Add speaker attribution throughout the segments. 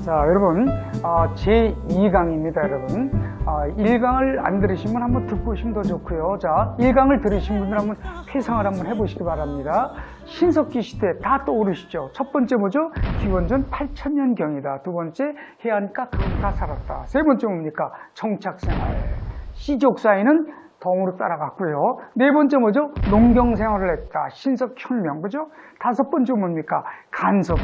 Speaker 1: 자, 여러분, 제2강입니다, 여러분. 1강을 안 들으시면 한번 듣고 오시면 더 좋고요. 자, 1강을 들으신 분들 한번 회상을 한번 해보시기 바랍니다. 신석기 시대 다 떠오르시죠? 첫 번째 뭐죠? 기원전 8천년경이다. 두 번째, 해안가 강타 살았다. 세 번째 뭡니까? 정착생활. 씨족 사이는 덩으로 따라갔고요. 네 번째 뭐죠? 농경생활을 했다. 신석혁명, 그죠? 다섯 번째 뭡니까? 간섭기.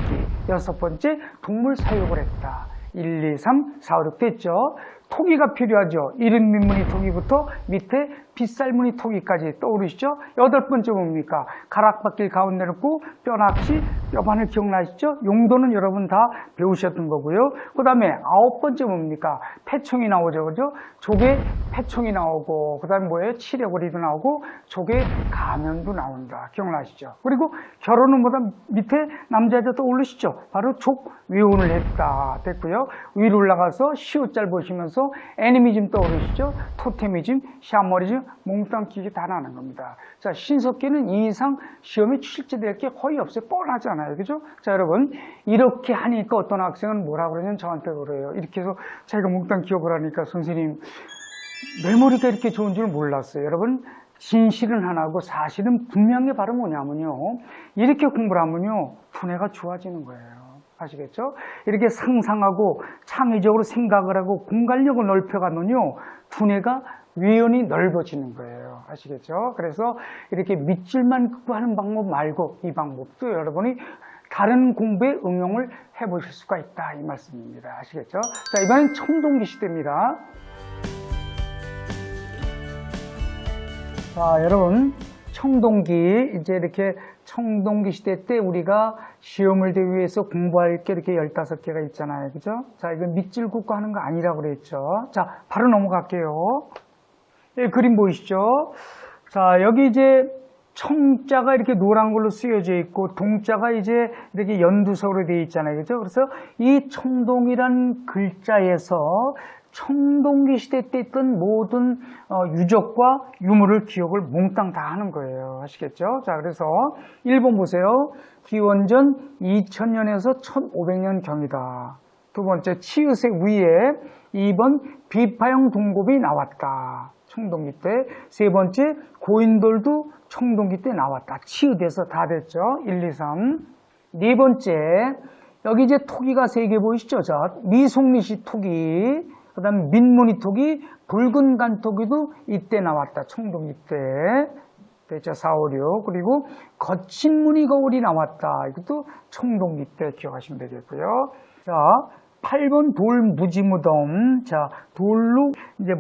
Speaker 1: 여섯 번째, 동물 사육을 했다. 1, 2, 3, 4, 5, 6 됐죠? 토기가 필요하죠. 이른 민무늬 토기부터 밑에 빗살무늬 토기까지 떠오르시죠? 여덟 번째 뭡니까? 가락바뀔 가운데 놓고 뼈낚시, 뼈반을 기억나시죠? 용도는 여러분 다 배우셨던 거고요. 그 다음에 아홉 번째 뭡니까? 패총이 나오죠. 그죠? 조개 패총이 나오고, 그 다음에 뭐예요? 칠해고리도 나오고, 조개 가면도 나온다. 기억나시죠? 그리고 결혼은 뭐다? 밑에 남자 여자 떠오르시죠? 바로 족외혼을 했다. 됐고요. 위로 올라가서 시옷잘 보시면서 애니미즘 떠오르시죠? 토테미즘, 샤머니즘, 몽땅 기계 다 나는 겁니다. 자, 신석기는 이 이상 시험에 출제될 게 거의 없어요. 뻔하잖아요. 그죠? 자, 여러분, 이렇게 하니까 어떤 학생은 뭐라 그러냐면 저한테 그래요. 이렇게 해서 자기가 몽땅 기억을 하니까 선생님, 메모리가 이렇게 좋은 줄 몰랐어요. 여러분, 진실은 하나고 사실은 분명히 바로 뭐냐면요. 이렇게 공부를 하면요. 두뇌가 좋아지는 거예요. 아시겠죠? 이렇게 상상하고 창의적으로 생각을 하고 공간력을 넓혀가면요. 두뇌가 위원이 넓어지는 거예요. 아시겠죠? 그래서 이렇게 밑줄만 긋고 하는 방법 말고 이 방법도 여러분이 다른 공부에 응용을 해보실 수가 있다. 이 말씀입니다. 아시겠죠? 자, 이번엔 청동기 시대입니다. 자, 여러분, 청동기, 이제 이렇게 청동기 시대 때 우리가 시험을 대기 위해서 공부할 게 이렇게 15개가 있잖아요. 그죠? 자, 이건 밑줄 긋고 하는 거 아니라고 그랬죠. 자, 바로 넘어갈게요. 예, 그림 보이시죠? 자, 여기 이제 청자가 이렇게 노란 걸로 쓰여져 있고, 동자가 이제 이렇게 연두색으로 되어 있잖아요. 그죠? 그래서 이 청동이란 글자에서 청동기 시대 때 있던 모든 유적과 유물을 기억을 몽땅 다 하는 거예요. 아시겠죠? 자, 그래서 1번 보세요. 기원전 2000년에서 1500년 경이다. 두 번째, 치읓의 위에 2번 비파형 동급이 나왔다. 청동기 때. 세 번째, 고인돌도 청동기 때 나왔다. 치읓에서 다 됐죠. 1, 2, 3. 네 번째, 여기 이제 토기가 3개 보이시죠? 자, 미송리시 토기, 그 다음에 민무늬 토기, 붉은 간토기도 이때 나왔다. 청동기 때. 됐죠? 4, 5, 6. 그리고 거친 무늬 거울이 나왔다. 이것도 청동기 때 기억하시면 되겠고요. 자, 8번 돌 무지무덤. 자, 돌로 이제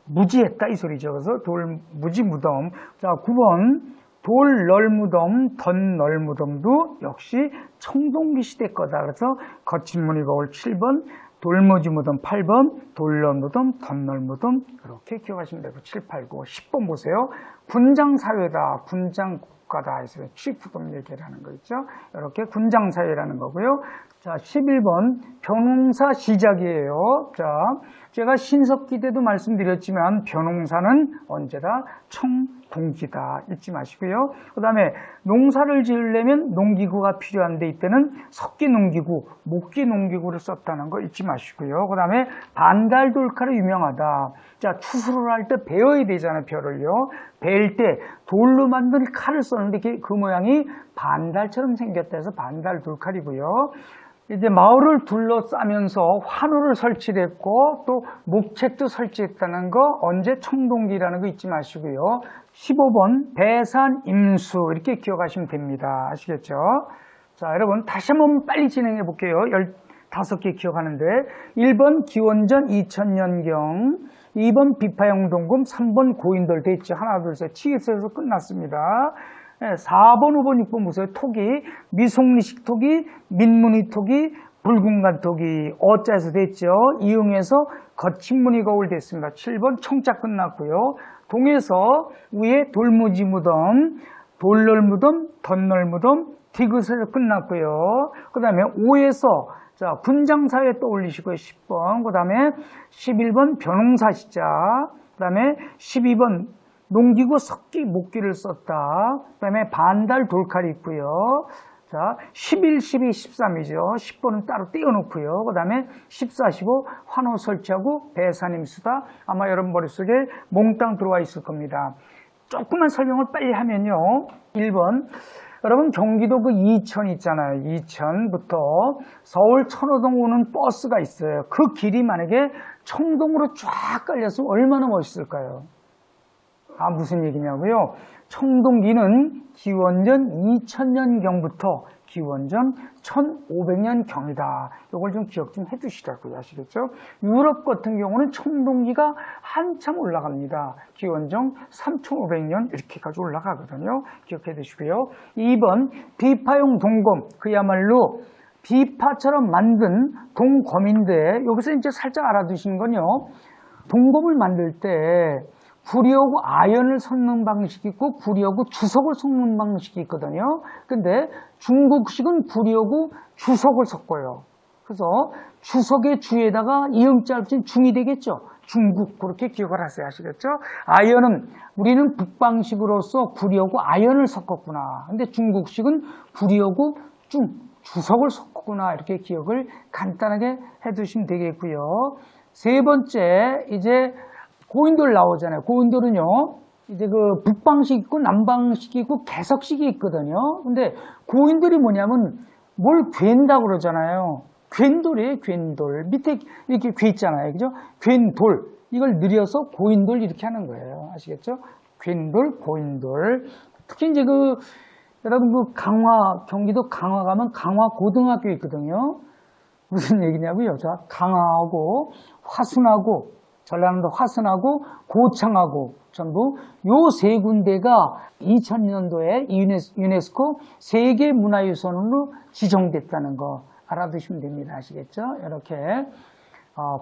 Speaker 1: 무지했다 이 소리죠. 그래서 돌 무지무덤. 자, 9번 돌 널무덤, 던 널무덤도 역시 청동기 시대 거다. 그래서 거친 무늬 거울 7번, 돌무지무덤 8번, 돌널무덤, 덧널무덤 이렇게 기억하시면 되고 7, 8, 9, 10번 보세요. 군장사회다, 군장국가다 해서 취푸덤 얘기를 하는 거 있죠. 이렇게 군장사회라는 거고요. 자, 11번 벼농사 시작이에요. 자, 제가 신석기 때도 말씀드렸지만 벼농사는 언제다? 청동기다. 잊지 마시고요. 그 다음에 농사를 지으려면 농기구가 필요한데 이때는 석기농기구, 목기농기구를 썼다는 거 잊지 마시고요. 그 다음에 반달돌칼이 유명하다. 자, 추수를 할 때 베어야 되잖아요. 벼를요. 베일 때 돌로 만든 칼을 썼는데 그 모양이 반달처럼 생겼다 해서 반달돌칼이고요. 이제 마을을 둘러싸면서 환호를 설치했고 또 목책도 설치했다는 거 언제 청동기라는 거 잊지 마시고요. 15번 배산 임수 이렇게 기억하시면 됩니다. 아시겠죠? 자, 여러분 다시 한번 빨리 진행해 볼게요. 15개 기억하는데 1번 기원전 2000년경 2번 비파형 동금 3번 고인돌 돼 있죠. 하나 둘 셋 치읓에서 끝났습니다. 4번, 5번, 6번 보세요. 토기, 미송리식 토기, 민무늬 토기, 붉은간 토기, 어자에서 됐죠. 이응에서 거친 무늬 거울 됐습니다. 7번 청자 끝났고요. 동에서 위에 돌무지무덤, 돌널무덤, 덧널무덤, 디귿에서 끝났고요. 그 다음에 5에서 자, 군장사회 떠올리시고요. 10번. 그 다음에 11번 벼농사 시작. 그 다음에 12번 농기구 석기 목기를 썼다. 그 다음에 반달 돌칼이 있고요. 자, 11, 12, 13이죠. 10번은 따로 떼어놓고요. 그 다음에 14, 15 환호 설치하고 배사님 수다. 아마 여러분 머릿속에 몽땅 들어와 있을 겁니다. 조금만 설명을 빨리 하면요. 1번. 여러분 경기도 그 이천 있잖아요. 이천부터 서울 천호동 오는 버스가 있어요. 그 길이 만약에 청동으로 쫙 깔렸으면 얼마나 멋있을까요? 아, 무슨 얘기냐고요? 청동기는 기원전 2000년경부터 기원전 1500년경이다. 이걸 좀 기억 좀 해두시라고요. 아시겠죠? 유럽 같은 경우는 청동기가 한참 올라갑니다. 기원전 3500년 이렇게까지 올라가거든요. 기억해 두시고요. 2번 비파용 동검, 그야말로 비파처럼 만든 동검인데 여기서 이제 살짝 알아두시는 건요. 동검을 만들 때 구리하고 아연을 섞는 방식이 있고 구리하고 주석을 섞는 방식이 있거든요. 근데 중국식은 구리하고 주석을 섞어요. 그래서 주석의 주에다가 이음자 붙인 중이 되겠죠. 중국 그렇게 기억을 하세요. 아시겠죠? 아연은 우리는 북방식으로서 구리하고 아연을 섞었구나. 근데 중국식은 구리하고 주석을 섞었구나. 이렇게 기억을 간단하게 해두시면 되겠고요. 세 번째 이제 고인돌 나오잖아요. 고인돌은요, 이제 그 북방식 있고 남방식이 있고 개석식이 있거든요. 근데 고인돌이 뭐냐면 뭘 괜다고 그러잖아요. 괜돌이에요, 괜돌. 밑에 이렇게 괴 있잖아요. 그죠? 괜돌. 이걸 늘려서 고인돌 이렇게 하는 거예요. 아시겠죠? 괜돌, 고인돌. 특히 이제 여러분 경기도 강화 가면 강화 고등학교 있거든요. 무슨 얘기냐고요? 자, 강화하고 화순하고 전라남도 화순하고 고창하고 전부 요 세 군데가 2000년도에 유네스코 세계문화유산으로 지정됐다는 거 알아두시면 됩니다. 아시겠죠? 이렇게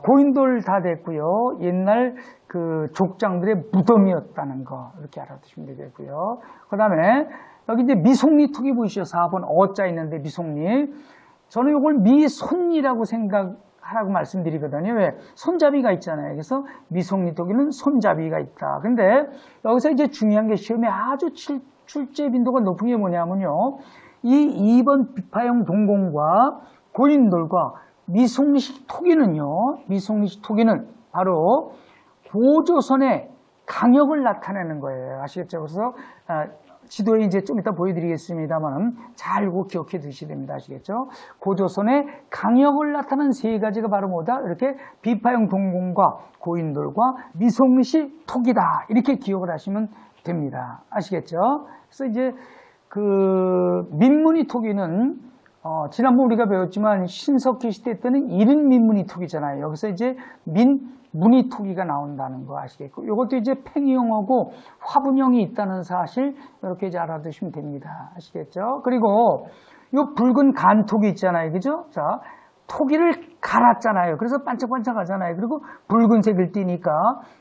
Speaker 1: 고인돌 다 됐고요. 옛날 그 족장들의 무덤이었다는 거 이렇게 알아두시면 되겠고요. 그 다음에 여기 이제 미송리 토기 보이시죠? 4번 어자 있는데 미송리. 저는 이걸 미손이라고 생각하라고 말씀드리거든요. 왜? 손잡이가 있잖아요. 그래서 미송리토기는 손잡이가 있다. 근데 여기서 이제 중요한 게 시험에 아주 출제 빈도가 높은 게 뭐냐면요. 이 2번 비파형 동공과 고인돌과 미송리식 토기는요. 미송리식 토기는 바로 고조선의 강역을 나타내는 거예요. 아시겠죠? 그래서 지도에 이제 좀 이따 보여드리겠습니다만 잘 기억해 두셔야 됩니다. 아시겠죠? 고조선의 강역을 나타낸 세 가지가 바로 뭐다? 이렇게 비파형 동공과 고인돌과 미송리식 토기다. 이렇게 기억을 하시면 됩니다. 아시겠죠? 그래서 이제 민문이 토기는 지난번 우리가 배웠지만 신석기 시대 때는 이른 민문이 토기잖아요. 여기서 이제 문이 토기가 나온다는 거 아시겠고, 이것도 이제 팽이형하고 화분형이 있다는 사실 이렇게 이제 알아두시면 됩니다. 아시겠죠? 그리고 요 붉은 간토기 있잖아요, 그죠? 자, 토기를 갈았잖아요. 그래서 반짝반짝하잖아요. 그리고 붉은색을 띠니까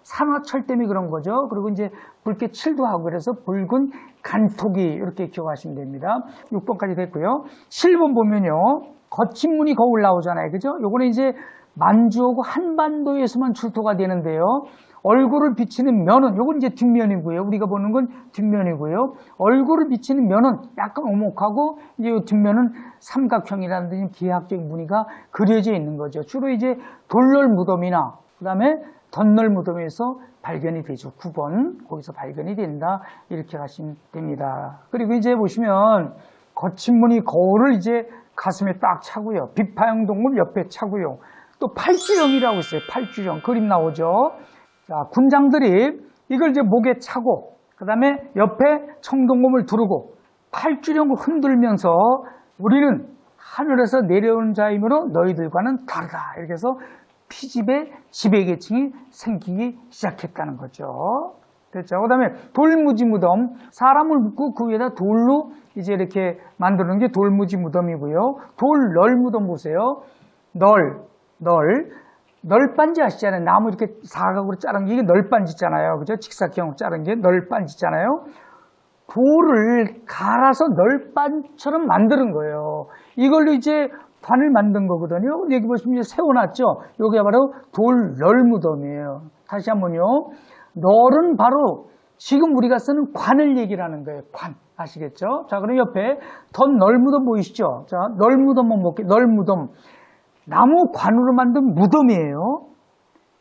Speaker 1: 산화철 때문에 그런 거죠. 그리고 이제 붉게 칠도 하고 그래서 붉은 간토기 이렇게 기억하시면 됩니다. 6번까지 됐고요. 7번 보면요, 거친 문이 거울 나오잖아요, 그죠? 요거는 이제 만주하고 한반도에서만 출토가 되는데요. 얼굴을 비치는 면은, 요건 이제 뒷면이고요. 우리가 보는 건 뒷면이고요. 얼굴을 비치는 면은 약간 오목하고, 이제 이 뒷면은 삼각형이라는 등 기하학적 무늬가 그려져 있는 거죠. 주로 이제 돌널 무덤이나, 그 다음에 덧널 무덤에서 발견이 되죠. 9번. 거기서 발견이 된다. 이렇게 가시면 됩니다. 그리고 이제 보시면, 거친 무늬 거울을 이제 가슴에 딱 차고요. 비파형 동물 옆에 차고요. 또 팔주령이라고 있어요. 팔주령. 그림 나오죠. 자, 군장들이 이걸 이제 목에 차고, 그 다음에 옆에 청동검을 두르고, 팔주령을 흔들면서 우리는 하늘에서 내려온 자이므로 너희들과는 다르다. 이렇게 해서 피집의 지배계층이 생기기 시작했다는 거죠. 됐죠? 그 다음에 돌무지 무덤, 사람을 묶고 그 위에다 돌로 이제 이렇게 만드는 게 돌무지 무덤이고요. 돌널 무덤 보세요. 널빤지 아시잖아요. 나무 이렇게 사각으로 자른 게 이게 널빤지 있잖아요. 그죠? 직사각형으로 자른 게 널빤지 있잖아요. 돌을 갈아서 널빤처럼 만드는 거예요. 이걸로 이제 관을 만든 거거든요. 여기 보시면 이제 세워놨죠? 여기가 바로 돌널 무덤이에요. 다시 한번요. 널은 바로 지금 우리가 쓰는 관을 얘기를 하는 거예요. 관. 아시겠죠? 자, 그럼 옆에 덧널무덤 보이시죠? 자, 널무덤 한번 볼게요. 널무덤. 나무 관으로 만든 무덤이에요.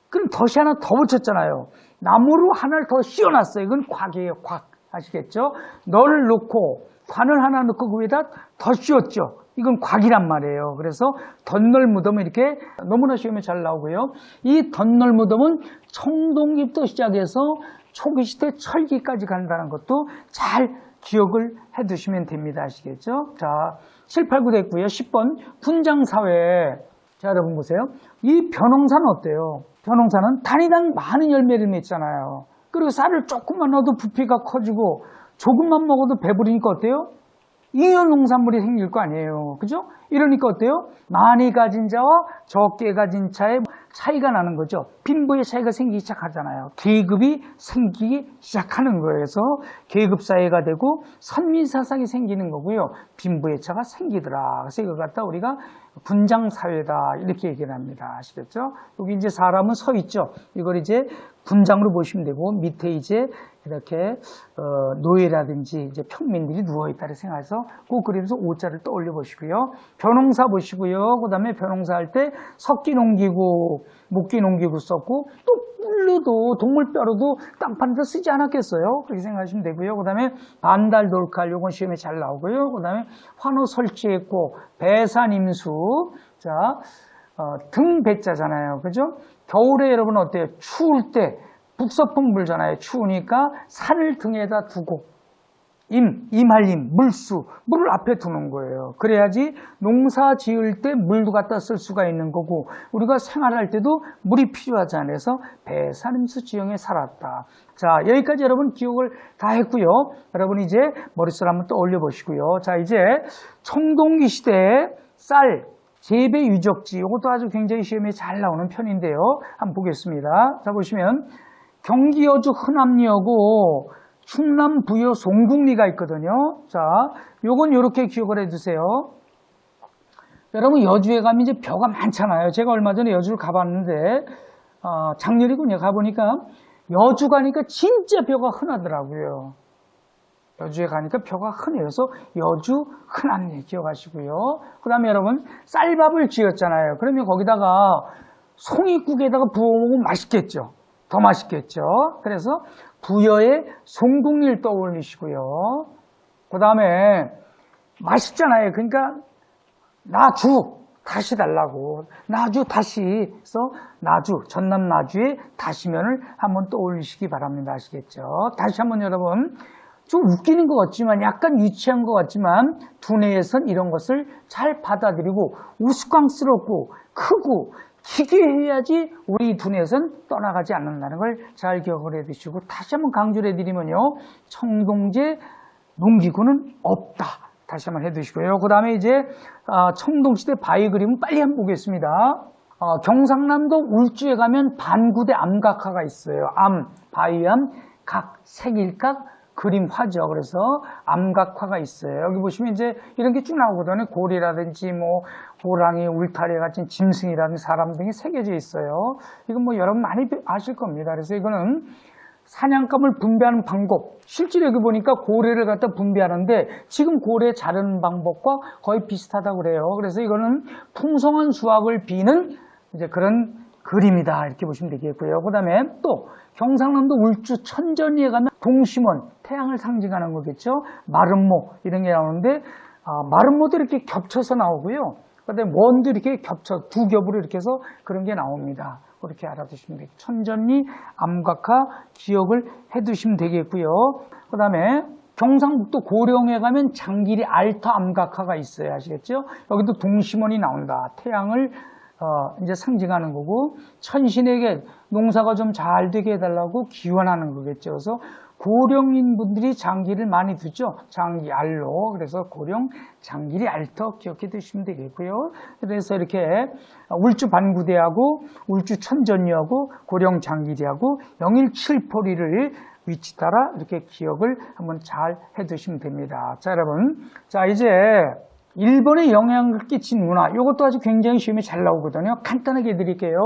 Speaker 1: 그럼 덫이 하나 더 붙였잖아요. 나무로 하나를 더 씌워놨어요. 이건 곽이에요. 곽. 아시겠죠? 널 놓고 관을 하나 넣고 그 위에다 더 씌웠죠. 이건 곽이란 말이에요. 그래서 덧널무덤은 이렇게 너무나 시험에 잘 나오고요. 이 덧널무덤은 청동기부터 시작해서 초기시대 철기까지 간다는 것도 잘 기억을 해두시면 됩니다. 아시겠죠? 자, 7, 8, 9 됐고요. 10번 분장사회. 자, 여러분 보세요. 이 벼농사는 어때요? 벼농사는 단위당 많은 열매를 맺잖아요. 그리고 쌀을 조금만 넣어도 부피가 커지고 조금만 먹어도 배부르니까 어때요? 잉여 농산물이 생길 거 아니에요. 그죠? 이러니까 어때요? 많이 가진 자와 적게 가진 자의 차이가 나는 거죠. 빈부의 차이가 생기기 시작하잖아요. 계급이 생기기 시작하는 거예요. 그래서 계급사회가 되고 선민사상이 생기는 거고요. 빈부의 차가 생기더라. 그래서 이걸 갖다 우리가 분장사회다 이렇게 얘기를 합니다. 아시겠죠? 여기 이제 사람은 서 있죠. 이걸 이제 분장으로 보시면 되고 밑에 이제 이렇게 노예라든지 이제 평민들이 누워있다를 생각해서 그 그림에서 오자를 떠올려 보시고요. 벼농사 보시고요. 그 다음에 벼농사 할 때 석기농기구, 목기농기구 썼고 또 뿔로도 동물뼈로도 땅 파는데 쓰지 않았겠어요? 그렇게 생각하시면 되고요. 그 다음에 반달 돌칼 요건 시험에 잘 나오고요. 그 다음에 환호 설치했고 배산임수 자 등배자잖아요. 그죠? 겨울에 여러분 어때요? 추울 때 북서풍 불잖아요. 추우니까 산을 등에다 두고 임할림, 물수, 물을 앞에 두는 거예요. 그래야지 농사 지을 때 물도 갖다 쓸 수가 있는 거고 우리가 생활할 때도 물이 필요하잖아요. 그래서 배산임수 지형에 살았다. 자, 여기까지 여러분 기억을 다 했고요. 여러분 이제 머릿속에 한번 떠올려 보시고요. 자, 이제 청동기 시대에 쌀 재배 유적지 이것도 아주 굉장히 시험에 잘 나오는 편인데요. 한번 보겠습니다. 자, 보시면 경기 여주 흔남리하고 충남 부여 송국리가 있거든요. 자, 요건 이렇게 기억을 해두세요. 여러분 여주에 가면 이제 벼가 많잖아요. 제가 얼마 전에 여주를 가봤는데 작년이군요. 가보니까 여주 가니까 진짜 벼가 흔하더라고요. 여주에 가니까 벼가 흔해요. 그래서 여주 흔함리 기억하시고요. 그 다음에 여러분 쌀밥을 지었잖아요. 그러면 거기다가 송이국에다가 부어 먹으면 맛있겠죠. 더 맛있겠죠. 그래서 부여의 송국리를 떠올리시고요. 그 다음에 맛있잖아요. 그러니까 나주 다시 달라고 나주 다시 해서 나주 전남 나주의 다시면을 한번 떠올리시기 바랍니다. 아시겠죠? 다시 한번 여러분 좀 웃기는 것 같지만 약간 유치한 것 같지만 두뇌에선 이런 것을 잘 받아들이고 우스꽝스럽고 크고 기괴해야지 우리 두뇌에선 떠나가지 않는다는 걸 잘 기억을 해두시고 다시 한번 강조를 해드리면요. 청동제 농기구는 없다. 다시 한번 해두시고요. 그 다음에 이제 청동시대 바위 그림은 빨리 한번 보겠습니다. 경상남도 울주에 가면 반구대 암각화가 있어요. 바위암, 각, 색일각, 그림 화죠. 그래서 암각화가 있어요. 여기 보시면 이제 이런 게 쭉 나오거든요. 고리라든지 뭐 호랑이, 울타리 같은 짐승이라든지 사람 등이 새겨져 있어요. 이건 뭐 여러분 많이 아실 겁니다. 그래서 이거는 사냥감을 분배하는 방법. 실제로 여기 보니까 고래를 갖다 분배하는데 지금 고래 자르는 방법과 거의 비슷하다고 그래요. 그래서 이거는 풍성한 수확을 비는 이제 그런 그림이다. 이렇게 보시면 되겠고요. 그 다음에 또 경상남도 울주 천전리에 가면 동심원, 태양을 상징하는 거겠죠. 마름모 이런 게 나오는데 마름모도 이렇게 겹쳐서 나오고요. 그다음에 원도 이렇게 겹쳐 두 겹으로 이렇게 해서 그런 게 나옵니다. 그렇게 알아두시면 되겠고 천전리, 암각화 기억을 해두시면 되겠고요. 그 다음에 경상북도 고령에 가면 장길이 알터 암각화가 있어요. 아시겠죠? 여기도 동심원이 나온다. 태양을 이제 상징하는 거고 천신에게 농사가 좀 잘 되게 해달라고 기원하는 거겠죠. 그래서 고령인 분들이 장기를 많이 두죠. 장기 알로. 그래서 고령 장기리 알터 기억해 두시면 되겠고요. 그래서 이렇게 울주 반구대하고 울주 천전리하고 고령 장기리하고 영일칠포리를 위치 따라 이렇게 기억을 한번 잘 해 두시면 됩니다. 자, 여러분. 자, 이제 일본에 영향을 끼친 문화, 이것도 아주 굉장히 시험에 잘 나오거든요. 간단하게 해드릴게요.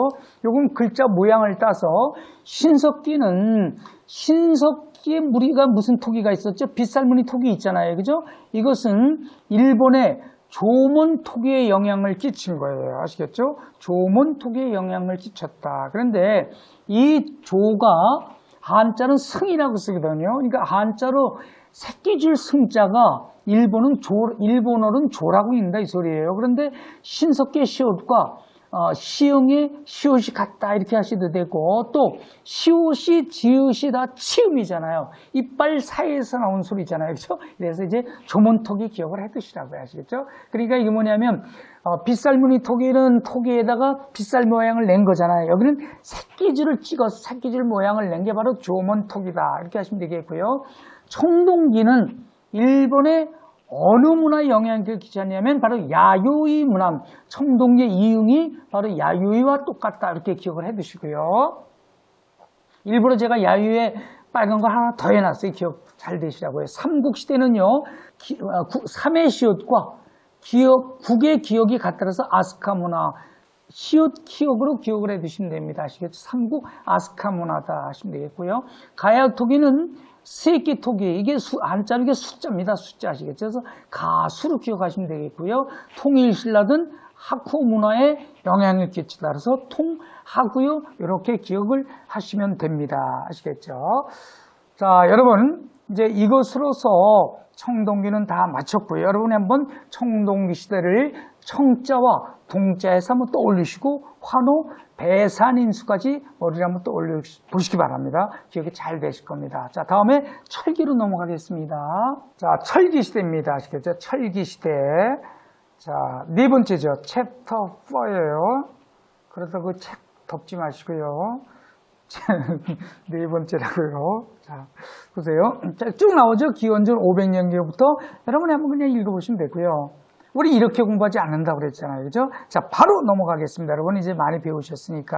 Speaker 1: 요건 글자 모양을 따서 신석기는 신석기에 우리가 무슨 토기가 있었죠? 빗살무늬 토기 있잖아요. 그죠? 이것은 일본의 조문 토기에 영향을 끼친 거예요. 아시겠죠? 조문 토기에 영향을 끼쳤다. 그런데 이 조가 한자는 승이라고 쓰거든요. 그러니까 한자로 새끼줄 승자가 일본어는 조라고 있는다 이 소리예요. 그런데 신석기의 시옷과 시흥의 시옷이 같다 이렇게 하셔도 되고, 또 시옷이 지읒이 다 치음이잖아요. 이빨 사이에서 나온 소리잖아요. 그렇죠? 그래서 이제 조문토기 기억을 해두시라고 하시겠죠? 그러니까 이게 뭐냐면 빗살무늬 토기는 토기에다가 빗살 모양을 낸 거잖아요. 여기는 새끼줄을 찍어서 새끼줄 모양을 낸 게 바로 조문토기다 이렇게 하시면 되겠고요. 청동기는 일본의 어느 문화에 영향을 끼쳤냐면 바로 야요이 문화, 청동기의 이응이 바로 야요이와 똑같다 이렇게 기억을 해두시고요. 일부러 제가 야요이에 빨간 거 하나 더 해놨어요. 기억 잘 되시라고요. 삼국시대는요, 삼의 시옷과 국의 기억이 같아서 아스카 문화, 시옷 기억으로 기억을 해두시면 됩니다. 아시겠죠? 삼국 아스카 문화다 하시면 되겠고요. 가야토기는 세끼 토기, 이게 한자로 이게 숫자입니다. 숫자 아시겠죠? 그래서 가수로 기억하시면 되겠고요. 통일신라든 하쿠 문화에 영향을 끼치다. 그래서 통하구요. 이렇게 기억을 하시면 됩니다. 아시겠죠? 자, 여러분, 이제 이것으로서 청동기는 다 마쳤고요. 여러분이 한번 청동기 시대를 청자와 동자에서 한번 떠올리시고 환호, 배산인수까지 머리를 한번 떠올려 보시기 바랍니다. 기억이 잘 되실 겁니다. 자, 다음에 철기로 넘어가겠습니다. 자, 철기 시대입니다. 아시겠죠? 철기 시대. 자, 네 번째죠. 챕터 4예요. 그래서 그 책 덮지 마시고요. 네 번째라고요. 자, 보세요. 자, 쭉 나오죠. 기원전 500년경부터 여러분이 한번 그냥 읽어보시면 되고요. 우리 이렇게 공부하지 않는다고 그랬잖아요. 그죠? 자, 바로 넘어가겠습니다. 여러분 이제 많이 배우셨으니까.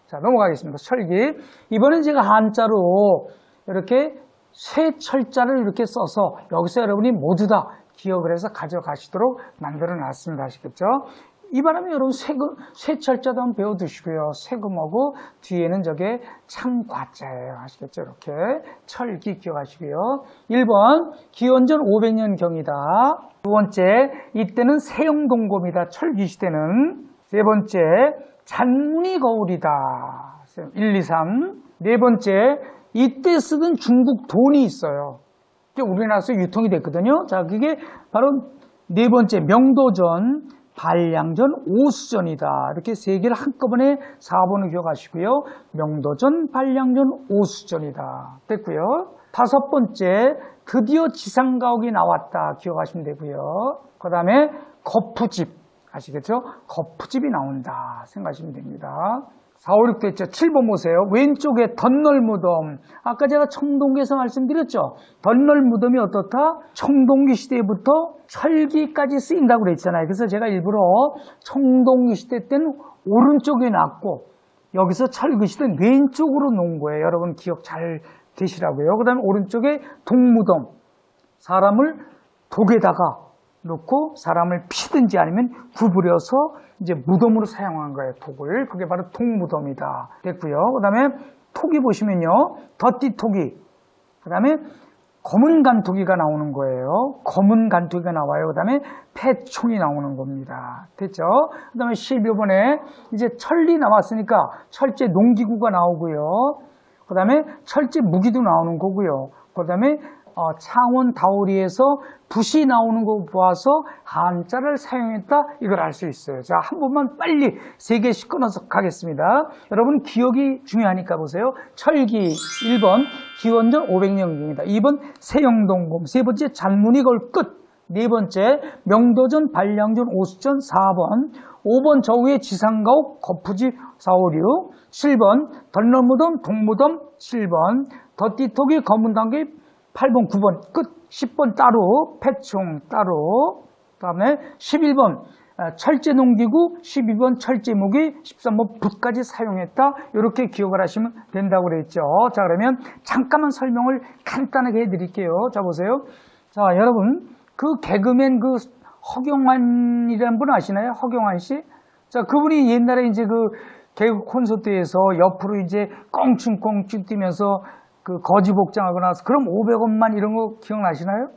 Speaker 1: 자, 넘어가겠습니다. 철기. 이번엔 제가 한자로 이렇게 쇠철자를 이렇게 써서 여기서 여러분이 모두 다 기억을 해서 가져가시도록 만들어 놨습니다. 아시겠죠? 이 바람에 여러분 쇠철자도 한번 배워두시고요. 세금하고 뒤에는 저게 참과자예요. 아시겠죠? 이렇게 철기 기억하시고요. 1번 기원전 500년경이다. 두 번째 이때는 세영동검이다. 철기 시대는. 세 번째 잔문이 거울이다. 1, 2, 3. 네 번째 이때 쓰던 중국 돈이 있어요. 우리나라에서 유통이 됐거든요. 자, 그게 바로 네 번째 명도전, 발량전, 오수전이다. 이렇게 세 개를 한꺼번에 4번을 기억하시고요. 명도전, 발량전, 오수전이다. 됐고요. 다섯 번째, 드디어 지상가옥이 나왔다. 기억하시면 되고요. 그 다음에 거푸집. 아시겠죠? 거푸집이 나온다. 생각하시면 됩니다. 4, 5, 6도 있죠. 7번 보세요. 왼쪽에 덧널무덤. 아까 제가 청동기에서 말씀드렸죠. 덧널무덤이 어떻다? 청동기 시대부터 철기까지 쓰인다고 그랬잖아요. 그래서 제가 일부러 청동기 시대 때는 오른쪽에 놨고 여기서 철기 시대는 왼쪽으로 놓은 거예요. 여러분 기억 잘 되시라고요. 그 다음에 오른쪽에 독무덤. 사람을 독에다가 놓고 사람을 피든지 아니면 구부려서 이제 무덤으로 사용한 거예요. 독을. 그게 바로 독무덤이다. 됐고요. 그 다음에 토기 보시면요. 덧띠 토기. 그 다음에 검은 간토기가 나오는 거예요. 검은 간토기가 나와요. 그 다음에 패총이 나오는 겁니다. 됐죠? 그 다음에 12번에 이제 철리 나왔으니까 철제 농기구가 나오고요. 그 다음에 철제 무기도 나오는 거고요. 그 다음에 창원 다오리에서 붓이 나오는 거 보아서 한자를 사용했다 이걸 알 수 있어요. 자, 한 번만 빨리 세 개씩 끊어서 가겠습니다. 여러분 기억이 중요하니까 보세요. 철기 1번 기원전 500년경이다. 2번 세영동검. 세 번째 잔문이 걸 끝. 네 번째 명도전, 발량전, 오수전. 4번 5번 저 위에 지상가옥, 거푸집 4, 5, 6. 7번 덧널무덤, 동무덤. 7번 덧띠토기, 검은단계 8번, 9번 끝. 10번 따로, 패총 따로. 그 다음에 11번 철제 농기구, 12번 철제 무기, 13번 붓까지 사용했다. 이렇게 기억을 하시면 된다고 그랬죠. 자, 그러면 잠깐만 설명을 간단하게 해드릴게요. 자, 보세요. 자, 여러분 그 개그맨 그 허경환이라는 분 아시나요? 허경환 씨? 자, 그분이 옛날에 이제 그 개그 콘서트에서 옆으로 이제 껑충껑충 뛰면서 그 거지 복장하고 나서 그럼 500원만 이런 거 기억나시나요?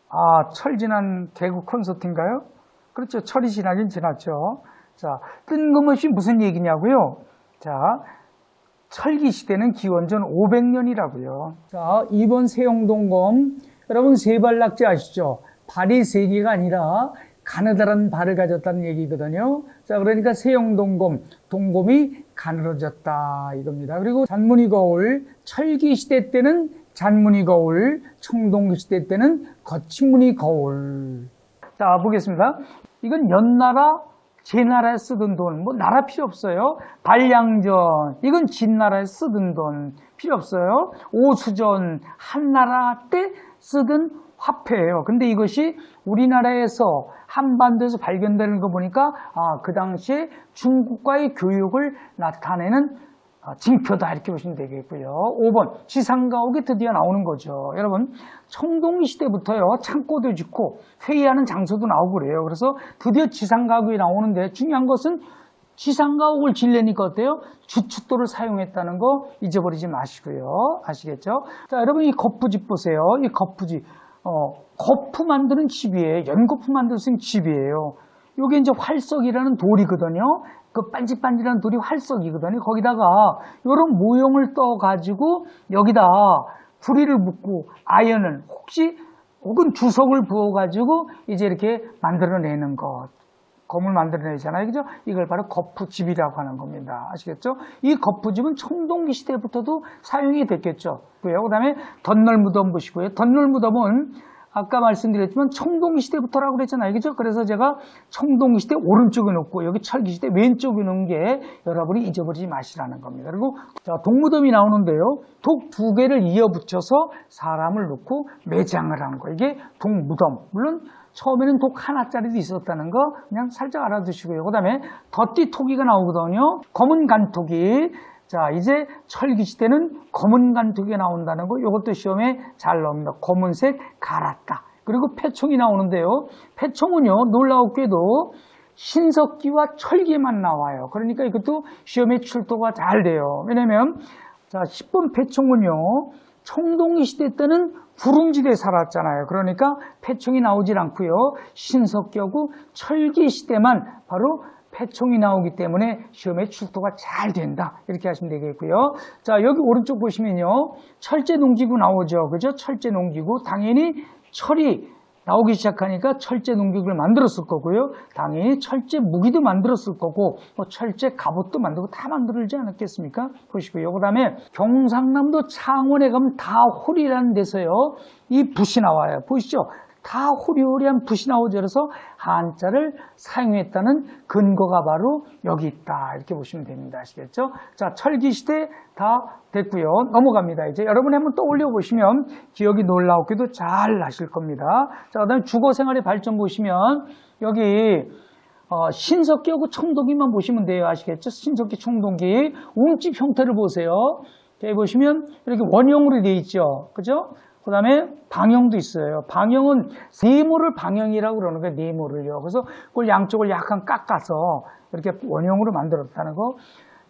Speaker 1: 아, 철 지난 개그 콘서트인가요? 그렇죠. 철이 지나긴 지났죠. 자, 뜬금없이 무슨 얘기냐고요? 자, 철기 시대는 기원전 500년이라고요. 자, 2번 세용동검. 여러분 세발낙지 아시죠? 발이 세 개가 아니라 가느다란 발을 가졌다는 얘기거든요. 자, 그러니까 세용동검, 동검이 가늘어졌다 이겁니다. 그리고 잔무늬 거울, 철기 시대 때는 잔무늬 거울, 청동기 시대 때는 거친무늬 거울. 자, 보겠습니다. 이건 연나라, 제나라에 쓰던 돈, 뭐 나라 필요 없어요. 발량전, 이건 진나라에 쓰던 돈 필요 없어요. 오수전, 한나라 때 쓰던 화폐예요. 근데 이것이 우리나라에서 한반도에서 발견되는 거 보니까 그 당시에 중국과의 교육을 나타내는 징표다 이렇게 보시면 되겠고요. 5번 지상가옥이 드디어 나오는 거죠. 여러분 청동기 시대부터요 창고도 짓고 회의하는 장소도 나오고 그래요. 그래서 드디어 지상가옥이 나오는데 중요한 것은 지상가옥을 지으려니까 어때요? 주춧돌을 사용했다는 거 잊어버리지 마시고요. 아시겠죠? 자, 여러분 이 거푸집 보세요. 이 거푸집 거푸 만드는 집이에요. 연거푸 만들 수 있는 집이에요. 이게 이제 활석이라는 돌이거든요. 그 반질반질한 돌이 활석이거든요. 거기다가 이런 모형을 떠가지고 여기다 구리를 붓고 아연을 혹은 주석을 부어가지고 이제 이렇게 만들어내는 것. 검을 만들어내잖아요. 그죠? 이걸 바로 거푸집이라고 하는 겁니다. 아시겠죠? 이 거푸집은 청동기 시대부터도 사용이 됐겠죠. 그 다음에 덧널무덤 보시고요. 덧널무덤은 아까 말씀드렸지만 청동기 시대부터라고 그랬잖아요. 그죠? 그래서 제가 청동기 시대 오른쪽에 놓고 여기 철기 시대 왼쪽에 놓은 게 여러분이 잊어버리지 마시라는 겁니다. 그리고 자, 독무덤이 나오는데요. 독 두 개를 이어 붙여서 사람을 놓고 매장을 한 거. 이게 독무덤. 물론 처음에는 독 하나짜리도 있었다는 거 그냥 살짝 알아두시고요. 그 다음에 덧띠토기가 나오거든요. 검은 간토기. 자, 이제 철기 시대는 검은 간토기가 나온다는 거 이것도 시험에 잘 나옵니다. 검은색 갈았다. 그리고 패총이 나오는데요. 패총은요 놀라웠게도 신석기와 철기만 나와요. 그러니까 이것도 시험에 출토가 잘 돼요. 왜냐면 자 10번 패총은요 청동기 시대 때는 구릉지대에 살았잖아요. 그러니까 패총이 나오질 않고요. 신석기하고 철기 시대만 바로 패총이 나오기 때문에 시험에 출토가 잘 된다. 이렇게 하시면 되겠고요. 자, 여기 오른쪽 보시면요. 철제농기구 나오죠. 그죠? 철제농기구. 당연히 철이 나오기 시작하니까 철제 농기구를 만들었을 거고요. 당연히 철제 무기도 만들었을 거고 뭐 철제 갑옷도 만들고 다 만들지 않았겠습니까? 보시고요. 그 다음에 경상남도 창원에 가면 다홀이라는 데서요. 이 붓이 나와요. 보시죠. 다 호리호리한 붓이 나오죠. 그래서 한자를 사용했다는 근거가 바로 여기 있다. 이렇게 보시면 됩니다. 아시겠죠? 자, 철기시대 다 됐고요. 넘어갑니다. 이제 여러분이 한번 떠올려 보시면 기억이 놀라웠게도 잘 나실 겁니다. 자, 그 다음에 주거생활의 발전 보시면 여기 신석기하고 청동기만 보시면 돼요. 아시겠죠? 신석기, 청동기. 움집 형태를 보세요. 여기 보시면 이렇게 원형으로 되어 있죠. 그죠? 그 다음에 방형도 있어요. 방형은 네모를 방형이라고 그러는 거예요. 네모를요. 그래서 그걸 양쪽을 약간 깎아서 이렇게 원형으로 만들었다는 거.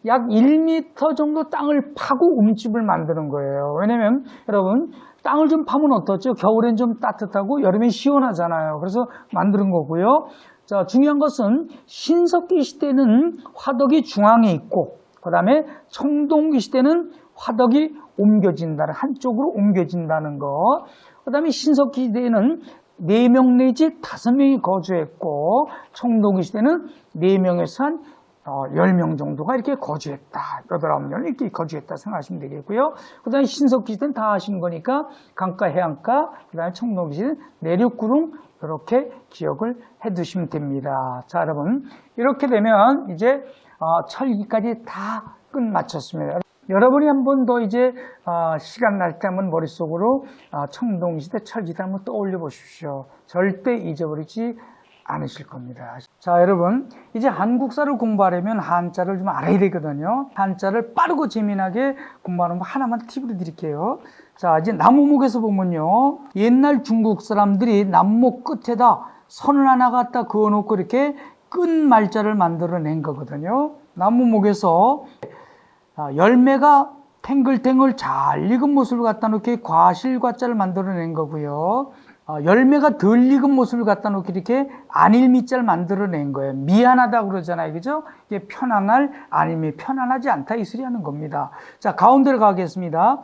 Speaker 1: 약 1m 정도 땅을 파고 움집을 만드는 거예요. 왜냐면 여러분 땅을 좀 파면 어떻죠? 겨울엔 좀 따뜻하고 여름엔 시원하잖아요. 그래서 만드는 거고요. 자, 중요한 것은 신석기 시대는 화덕이 중앙에 있고 그 다음에 청동기 시대는 화덕이 옮겨진다는 한쪽으로 옮겨진다는 거. 그 다음에 신석기 시대에는 4명 내지 5명이 거주했고 청동기 시대는 4명에서 한 10명 정도가 이렇게 거주했다. 8, 9명 이렇게 거주했다 생각하시면 되겠고요. 그 다음에 신석기 시대는 다 하신 거니까 강가, 해안가, 그 다음에 청동기 시대는 내륙구릉 이렇게 기억을 해 두시면 됩니다. 자, 여러분 이렇게 되면 이제 철기까지 다 끝마쳤습니다. 여러분이 한 번 더 이제 시간 날 때 한번 머릿속으로 청동시대 철기대 한번 떠올려 보십시오. 절대 잊어버리지 않으실 겁니다. 자, 여러분 이제 한국사를 공부하려면 한자를 좀 알아야 되거든요. 한자를 빠르고 재미나게 공부하는 거 하나만 팁으로 드릴게요. 자, 이제 나무목에서 보면요. 옛날 중국 사람들이 나무목 끝에다 선을 하나 갖다 그어놓고 이렇게 끈 말자를 만들어낸 거거든요. 나무목에서 열매가 탱글탱글 잘 익은 모습을 갖다 놓게 과실과자를 만들어낸 거고요. 열매가 덜 익은 모습을 갖다 놓게 이렇게 안일미자를 만들어낸 거예요. 미안하다 그러잖아요. 그죠? 이게 편안할 안일미, 편안하지 않다 이 소리 하는 겁니다. 자, 가운데로 가겠습니다.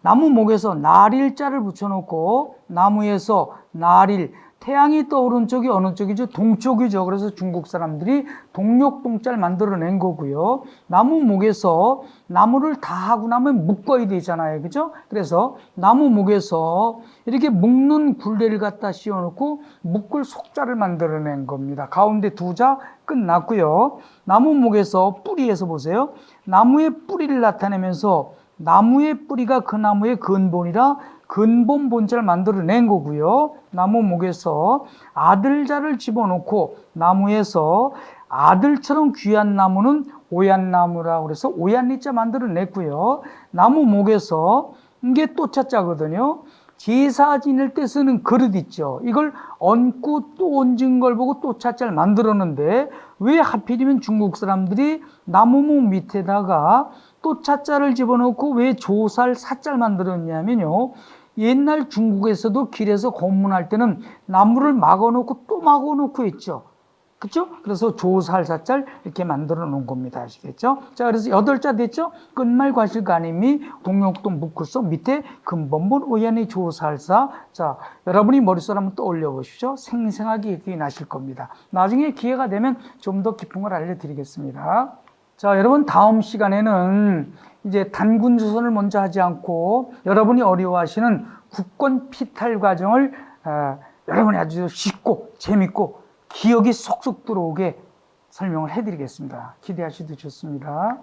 Speaker 1: 나무목에서 날일자를 붙여놓고 나무에서 날일, 태양이 떠오른 쪽이 어느 쪽이죠? 동쪽이죠. 그래서 중국 사람들이 동력동자를 만들어낸 거고요. 나무목에서 나무를 다 하고 나면 묶어야 되잖아요. 그죠? 그래서 나무목에서 이렇게 묶는 굴레를 갖다 씌워놓고 묶을 속자를 만들어낸 겁니다. 가운데 두 자 끝났고요. 나무목에서 뿌리에서 보세요. 나무의 뿌리를 나타내면서 나무의 뿌리가 그 나무의 근본이라 근본 본자를 만들어낸 거고요. 나무목에서 아들자를 집어넣고 나무에서 아들처럼 귀한 나무는 오얏나무라고 그래서 오얏리자 만들어냈고요. 나무목에서 이게 또차자거든요. 제사 지낼 때 쓰는 그릇 있죠. 이걸 얹고 또 얹은 걸 보고 또차자를 만들었는데 왜 하필이면 중국 사람들이 나무목 밑에다가 또차자를 집어넣고 왜 조살 사자를 만들었냐면요. 옛날 중국에서도 길에서 검문할 때는 나무를 막아놓고 또 막아놓고 있죠. 그렇죠? 그래서 조살사자를 이렇게 만들어 놓은 겁니다. 아시겠죠? 자, 그래서 8자 됐죠? 끝말 과실간임이 동력동 묶을서 밑에 근본본 오얏니 조살사. 자, 여러분이 머릿속에 한번 떠올려 보십시오. 생생하게 기억이 나실 겁니다. 나중에 기회가 되면 좀 더 깊은 걸 알려드리겠습니다. 자, 여러분 다음 시간에는 이제 단군 조선을 먼저 하지 않고 여러분이 어려워하시는 국권 피탈 과정을 여러분이 아주 쉽고 재밌고 기억이 쏙쏙 들어오게 설명을 해드리겠습니다. 기대하셔도 좋습니다.